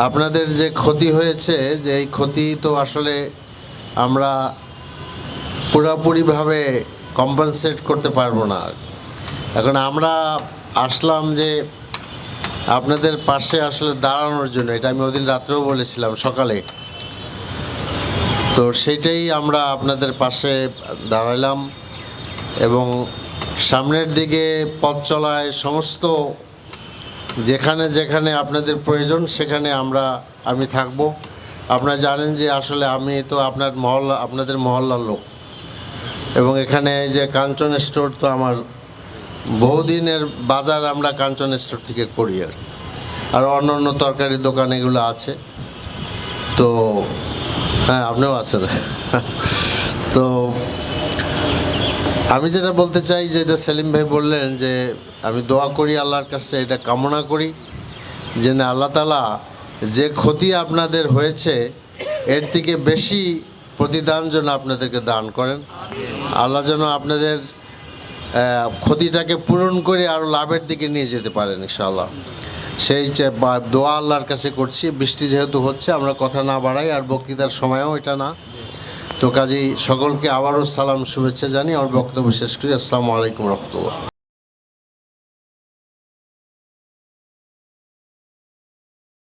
আপনাদের যে ক্ষতি হয়েছে, যে এই ক্ষতি তো আসলে আমরা পুরোপুরিভাবে কম্পেনসেট করতে পারবো না। এখন আমরা আসলাম যে আপনাদের পাশে আসলে দাঁড়ানোর জন্য, এটা আমি ওদিন রাত্রেও বলেছিলাম সকালে, তো সেইটাই আমরা আপনাদের পাশে দাঁড়ালাম এবং সামনের দিকে পথ চলায় সমস্ত যেখানে যেখানে আপনাদের প্রয়োজন সেখানে আমি থাকব। আপনারা জানেন যে আসলে আমি তো আপনাদের মহল্লার লোক, এবং এখানে যে কাঞ্চন স্টোর তো আমার বহুদিনের বাজার, আমরা কাঞ্চন স্টোর থেকে করি আর অন্য অন্য তরকারি দোকান এগুলো আছে। তো হ্যাঁ, আপনিও আছেন। তো আমি যেটা বলতে চাই, যেটা সেলিম ভাই বললেন, যে আমি দোয়া করি আল্লাহর কাছে, এটা কামনা করি যে না, আল্লাহ তাআলা যে ক্ষতি আপনাদের হয়েছে এর থেকে বেশি প্রতিদান যেন আপনাদেরকে দান করেন। আল্লাহ যেন আপনাদের ক্ষতিটাকে পূরণ করে আরও লাভের দিকে নিয়ে যেতে পারেন ইনশাআল্লাহ। সেই দোয়া আল্লাহর কাছে করছি। বৃষ্টি যেহেতু হচ্ছে, আমরা কথা না বাড়াই, আর বক্তৃতার সময়ও এটা না। তো কাজেই সকলকে আবারও সালাম, শুভেচ্ছা জানিয়ে আমার বক্তব্য শেষ করি। আসসালামু আলাইকুম রহমতুল্লাহ।